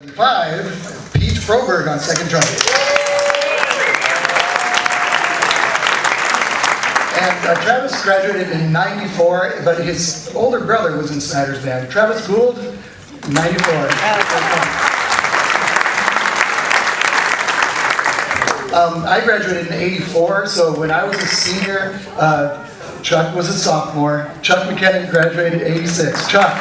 5, Pete Froberg on second trumpet. And Travis graduated in 94, but his older brother was in Snyder's band. Travis Gould, 94. I graduated in 84, so when I was a senior, Chuck was a sophomore. Chuck McKinnon graduated 86. Chuck.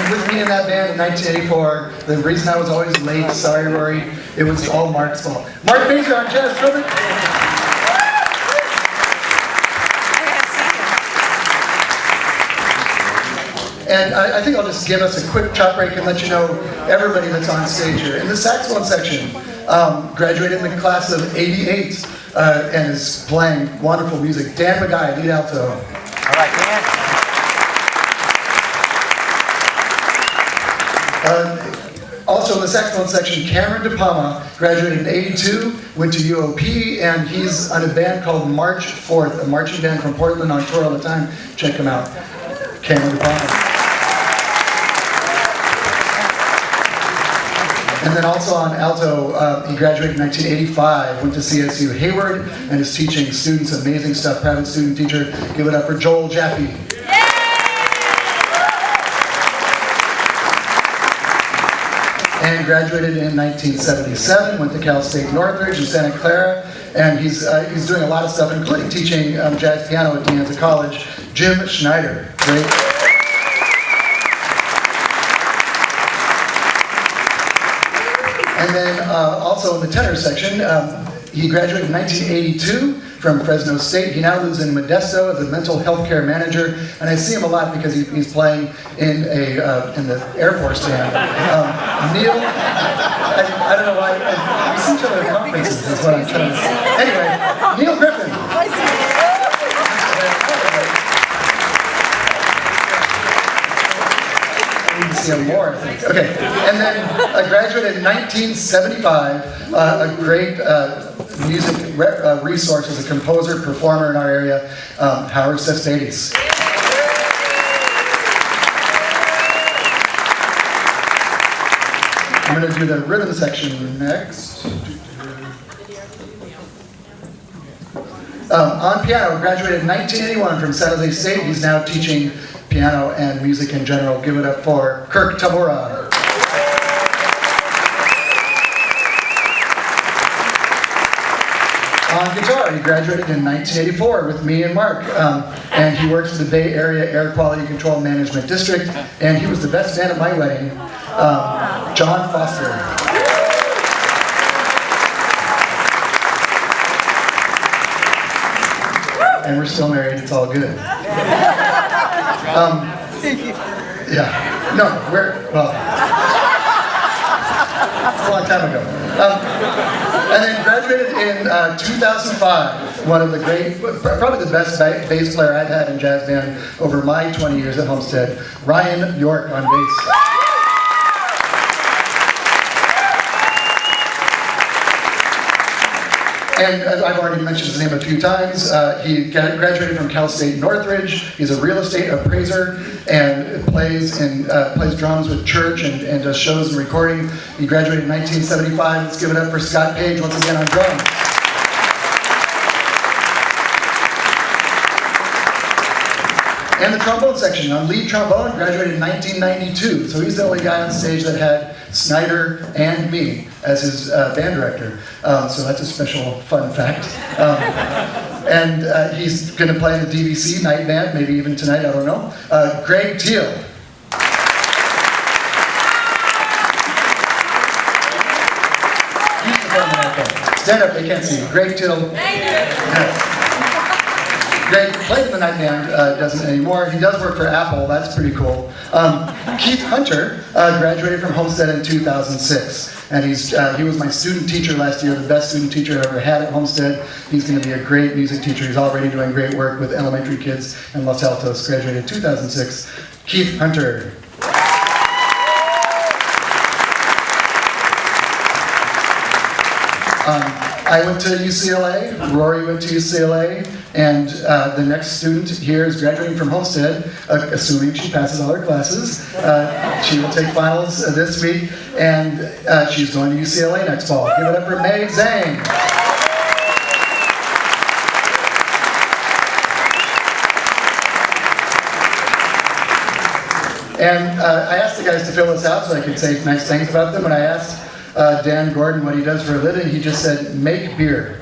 With me in that band in 1984, the reason I was always late, sorry Rory, it was all Mark's fault. Mark Baser on jazz trumpet. And I think I'll just give us a quick chop break and let you know everybody that's on stage here. In the saxophone section, graduated in the class of 88 and is playing wonderful music. Dan McGuy, lead alto. All right, Dan. Also in the saxophone section, Cameron DePalma graduated in 82, went to UOP, and he's on a band called March 4th, a marching band from Portland on tour all the time. Check him out. Cameron DePalma. And then also on alto, he graduated in 1985, went to CSU Hayward, and is teaching students amazing stuff, private student teacher. Give it up for Joel Jaffe. And graduated in 1977, went to Cal State Northridge in Santa Clara, and he's doing a lot of stuff, including teaching jazz piano at De Anza College. Jim Schneider, great. And then also in the tenor section, he graduated in 1982 from Fresno State. He now lives in Modesto as a mental health care manager, and I see him a lot because he's playing in the Air Force band. Neil, I don't know why, we see each other at conferences, is what I'm trying to say. Anyway, Neil Griffin. I need to see him more, I think. Okay, and then I graduated in 1975, a great music resource as a composer, performer in our area, Howard Sestades. I'm going to do the rhythm section next. On piano, graduated in 1981 from San Jose State. He's now teaching piano and music in general. Give it up for Kirk Tabora. On guitar, he graduated in 1984 with me and Mark, and he works for the Bay Area Air Quality Control Management District, and he was the best man at my wedding, John Foster. And we're still married, it's all good. Yeah, no, well, it's a long time ago. And then graduated in 2005, one of the great, probably the best bass player I've had in jazz band over my 20 years at Homestead, Ryan York on bass. And I've already mentioned his name a few times. He graduated from Cal State Northridge. He's a real estate appraiser and plays drums with church and does shows and recording. He graduated in 1975. Let's give it up for Scott Page once again on drums. And the trombone section, on lead trombone, graduated in 1992. So he's the only guy on stage that had Snyder and me as his band director. So that's a special fun fact. And he's going to play in the DVC night band, maybe even tonight, I don't know. Greg Teal. He's performing out there. Stand up, they can't see you. Greg Teal. Yeah. Greg played in the night band, doesn't anymore. He does work for Apple, that's pretty cool. Keith Hunter graduated from Homestead in 2006. And he was my student teacher last year, the best student teacher I ever had at Homestead. He's going to be a great music teacher. He's already doing great work with elementary kids in Los Altos, graduated in 2006. Keith Hunter. I went to UCLA, Rory went to UCLA, and the next student here is graduating from Homestead, assuming she passes all her classes. She will take finals this week, and she's going to UCLA next fall. Give it up for May Zhang. And I asked the guys to fill this out so I could say nice things about them, and I asked Dan Gordon what he does for a living. He just said, make beer.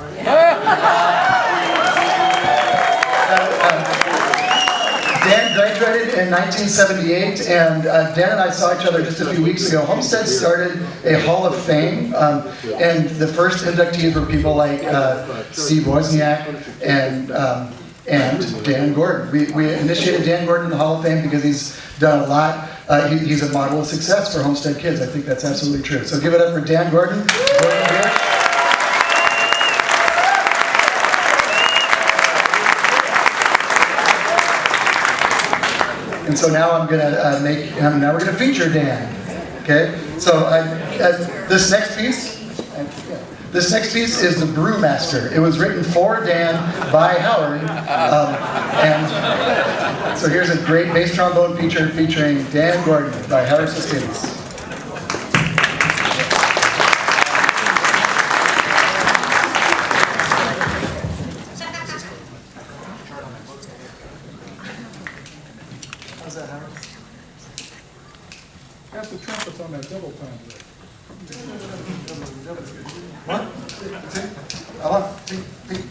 Dan graduated in 1978, and Dan and I saw each other just a few weeks ago. Homestead started a Hall of Fame, and the first inductees were people like Steve Wozniak and Dan Gordon. We initiated Dan Gordon in the Hall of Fame because he's done a lot. He's a model of success for Homestead kids. I think that's absolutely true. So give it up for Dan Gordon. And so now I'm gonna now we're gonna feature Dan. Okay. So this next piece is the Brewmaster. It was written for Dan by Howard, and so here's a great bass trombone feature featuring Dan Gordon by Howard Sustains. How's that, Howard? Have the trumpets on that double time there. One, two, one, two, three.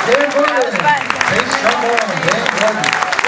Dan Gordon. Bass trombone, Dan Gordon.